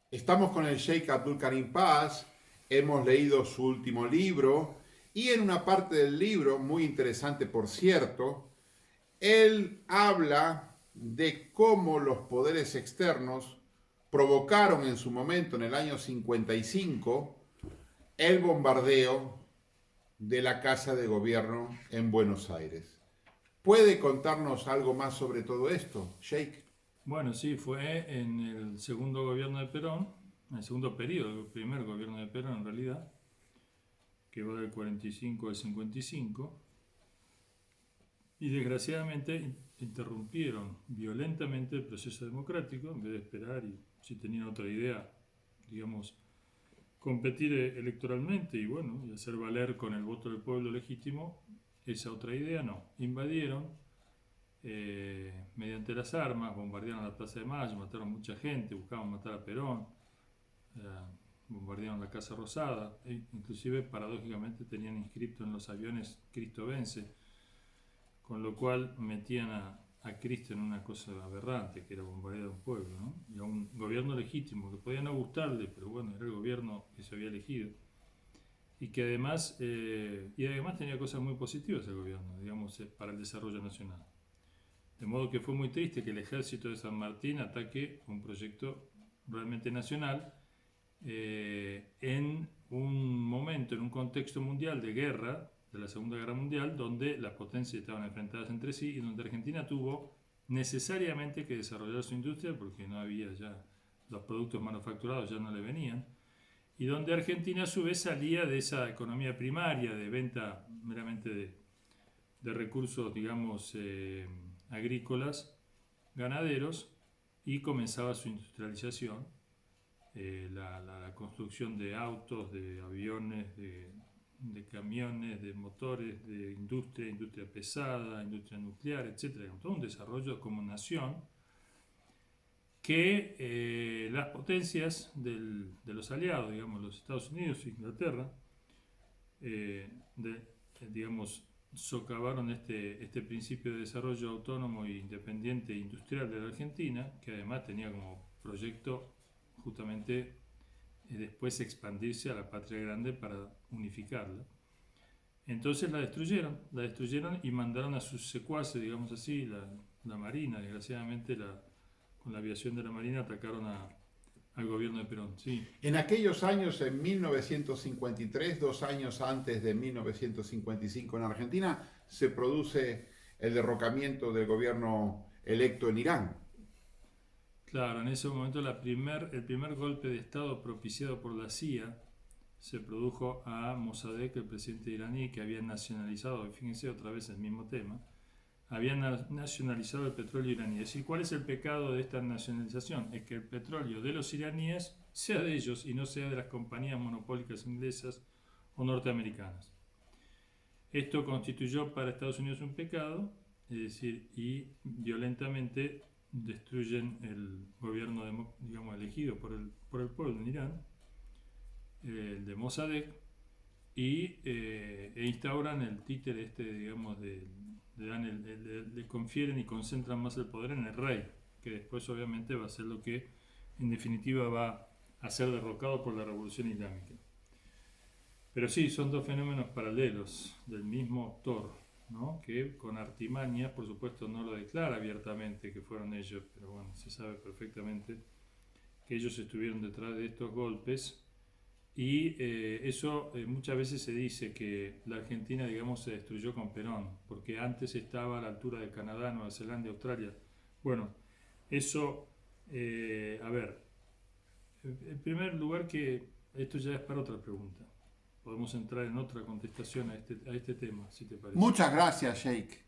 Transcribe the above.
Estamos con el Sheikh Abdul Karim Paz, hemos leído su último libro y en una parte del libro, muy interesante por cierto, él habla de cómo los poderes externos provocaron en su momento, en el año 55, el bombardeo de la Casa de Gobierno en Buenos Aires. ¿Puede contarnos algo más sobre todo esto, Sheikh? Bueno, sí, fue en el segundo gobierno de Perón, en el segundo periodo, el primer gobierno de Perón en realidad, que va del 45 al 55, y desgraciadamente interrumpieron violentamente el proceso democrático en vez de esperar y si tenían otra idea, digamos, competir electoralmente y bueno, y hacer valer con el voto del pueblo legítimo, esa otra idea no. Invadieron mediante las armas, bombardearon la Plaza de Mayo, mataron mucha gente, buscaban matar a Perón, eh, bombardearon la Casa Rosada, e inclusive paradójicamente tenían inscrito en los aviones Cristo vence, con lo cual metían a Cristo en una cosa aberrante, que era bombardear a un pueblo, ¿no? Y a un gobierno legítimo, que podía no gustarle, pero bueno, era el gobierno que se había elegido. Y además tenía cosas muy positivas el gobierno, digamos, para el desarrollo nacional. De modo que fue muy triste que el ejército de San Martín ataque un proyecto realmente nacional en un momento, en un contexto mundial de guerra, de la Segunda Guerra Mundial, donde las potencias estaban enfrentadas entre sí y donde Argentina tuvo necesariamente que desarrollar su industria porque no había ya, los productos manufacturados ya no le venían, y donde Argentina a su vez salía de esa economía primaria de venta meramente de recursos, digamos, agrícolas, ganaderos, y comenzaba su industrialización, la construcción de autos, de aviones, de camiones, de motores, de industria pesada, industria nuclear, etcétera, todo un desarrollo como nación que las potencias de los aliados, digamos los Estados Unidos e Inglaterra, eh, de- digamos, socavaron este principio de desarrollo autónomo e independiente e industrial de la Argentina, que además tenía como proyecto justamente después expandirse a la patria grande para unificarla. Entonces la destruyeron y mandaron a sus secuaces, digamos así, la Marina, desgraciadamente con la aviación de la Marina atacaron al gobierno de Perón. Sí, En aquellos años, en 1953, 2 años antes de 1955 en Argentina, se produce el derrocamiento del gobierno electo en Irán. claro, en ese momento el primer golpe de Estado propiciado por la CIA se produjo a Mossadegh, el presidente iraní, que había nacionalizado, fíjense otra vez el mismo tema, habían nacionalizado el petróleo iraní. Es decir, ¿cuál es el pecado de esta nacionalización? Es que el petróleo de los iraníes sea de ellos y no sea de las compañías monopólicas inglesas o norteamericanas. Esto constituyó para Estados Unidos un pecado, es decir, y violentamente destruyen el gobierno, digamos, elegido por el pueblo en Irán, el de Mossadegh, e instauran el títere digamos, le confieren y concentran más el poder en el rey, que después obviamente va a ser lo que en definitiva va a ser derrocado por la revolución islámica. Pero sí, son dos fenómenos paralelos del mismo autor, ¿no? Que con artimaña, por supuesto, no lo declara abiertamente que fueron ellos, pero bueno, se sabe perfectamente que ellos estuvieron detrás de estos golpes. Y eso muchas veces se dice que la Argentina, digamos, se destruyó con Perón, porque antes estaba a la altura de Canadá, Nueva Zelanda y Australia. Bueno, eso, a ver, en primer lugar que esto ya es para otra pregunta. Podemos entrar en otra contestación a este tema, si te parece. Muchas gracias, Sheikh.